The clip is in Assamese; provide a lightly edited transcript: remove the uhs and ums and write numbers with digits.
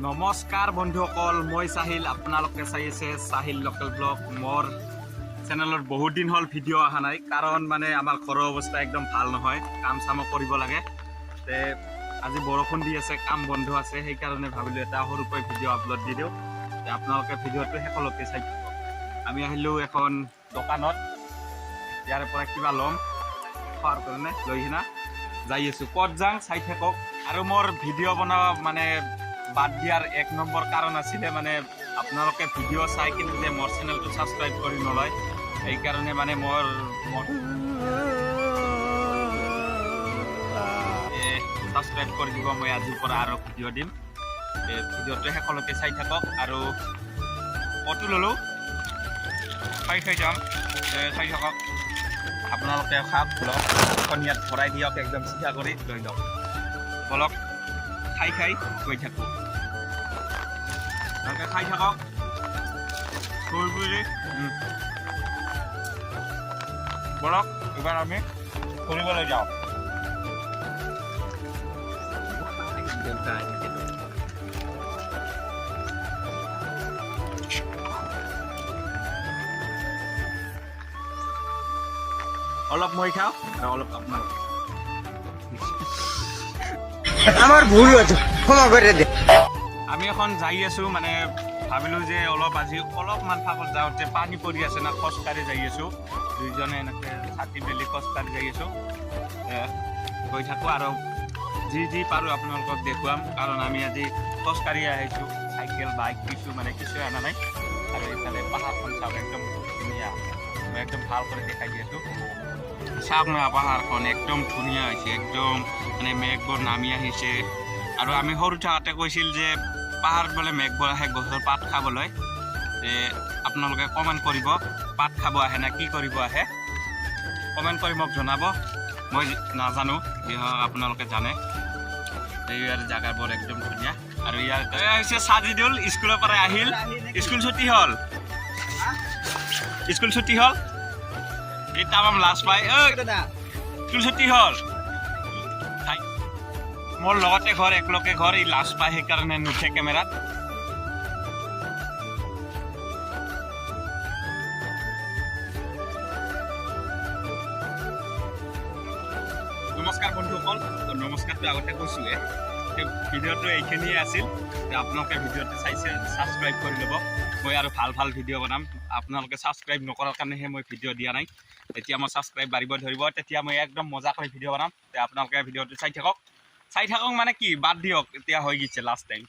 নমস্কাৰ বন্ধুসকল, মই চাহিল। আপোনালোকে চাই আছে চাহিল লোকেল ব্লগ। মোৰ চেনেলত বহুত দিন হ'ল ভিডিঅ' অহা নাই, কাৰণ মানে আমাৰ ঘৰৰ অৱস্থা একদম ভাল নহয়, কাম চামো কৰিব লাগে। তে আজি বৰষুণ দি আছে, কাম বন্ধ আছে, সেইকাৰণে ভাবিলোঁ এটা সৰুকৈ ভিডিঅ' আপলোড দি দিওঁ। আপোনালোকে ভিডিঅ'টো শেষলৈকে চাই দিব। আমি আহিলোঁ এখন দোকানত, ইয়াৰ পৰা কিবা ল'ম খোৱাৰ কাৰণে লৈ কিনা যাই আছোঁ। ক'ত যাওঁ চাই থাকক। আৰু মোৰ ভিডিঅ' বনোৱা মানে বাদ দিয়াৰ এক নম্বৰ কাৰণ আছিলে মানে আপোনালোকে ভিডিঅ' চাই কিন্তু যে মোৰ চেনেলটো ছাবস্ক্ৰাইব কৰি নলয়, সেইকাৰণে মানে মোৰ ছাবস্ক্ৰাইব কৰি দিব। মই আজিৰ পৰা আৰু ভিডিঅ' দিম। ভিডিঅ'টো শেষলৈকে চাই থাকক। আৰু অটো ল'লোঁ, খাই যাম, চাই থাকক। আপোনালোকে খাওক, লওক, এখন ইয়াত ভৰাই দিয়ক, একদম চিধা কৰি লৈ লওক। বলক, খাই গৈ থাকোঁ। আপোনালোকে খাই থাকক। বলক, এইবাৰ আমি ফুৰিবলৈ যাওঁ। অলপ মই খাওঁ আৰু অলপ আপোনালোকে। আমার ভুল হয়েছে, ক্ষমা করে দে। আমি এখন যাই আছোঁ, মানে ভাবিলোঁ যে আজি অলপমান ফাকত যাওঁতে পানী পৰি আছে না, খোজকাঢ়ি যাই আছোঁ। দুইজনে এনেকৈ ছাতি মেলি খোজকাঢ়ি যাই আছোঁ। গৈ থাকোঁ আৰু যি পাৰোঁ আপোনালোকক দেখুৱাম, কাৰণ আমি আজি খোজকাঢ়ি আহিছোঁ। চাইকেল বাইক কিছু অনা নাই। আৰু এইফালে পাহাৰখন চাওক, একদম ধুনীয়া। মই একদম ভাল কৰি দেখাই দি আছোঁ। চাওক না, পাহাৰখন একদম ধুনীয়া হৈছে, একদম মানে মেঘবোৰ নামি আহিছে। আৰু আমি সৰু থাকোঁতে কৈছিল যে পাহাৰত বোলে মেঘবোৰ আহে গছৰ পাত খাবলৈ। আপোনালোকে কমেণ্ট কৰিব, পাত খাব আহে নে কি কৰিব আহে, কমেণ্ট কৰি মোক জনাব। মই নাজানো, আপোনালোকে জানে। ইয়াৰ জেগাবোৰ একদম ধুনীয়া। আৰু ইয়াৰ হৈছে সাজিদুল, স্কুলৰ পৰা আহিল। স্কুল ছুটি হ'ল, এই তামাম লাজ পাই। স্কুল ছুটি হ'ল, মোৰ লগতে ঘৰ, একলগে ঘৰ, এই লাজ পায়, সেইকাৰণে নুঠে কেমেৰাত। নমস্কাৰ বন্ধুসকল, নমস্কাৰটো আগতে কৈছোঁৱে। ভিডিঅ'টো এইখিনিয়ে আছিল। আপোনালোকে ভিডিঅ'টো চাইছে, ছাবস্ক্ৰাইব কৰি ল'ব। মই আৰু ভাল ভিডিঅ' বনাম। আপোনালোকে ছাবস্ক্ৰাইব নকৰাৰ কাৰণেহে মই ভিডিঅ' দিয়া নাই। যেতিয়া মই ছাবস্ক্ৰাইব বাঢ়িব ধৰিব, তেতিয়া মই একদম মজা কৰি ভিডিঅ' বনাম। আপোনালোকে ভিডিঅ'টো চাই থাকক মানে কি, বাদ দিয়ক, এতিয়া হৈ গৈছে লাষ্ট টাইম।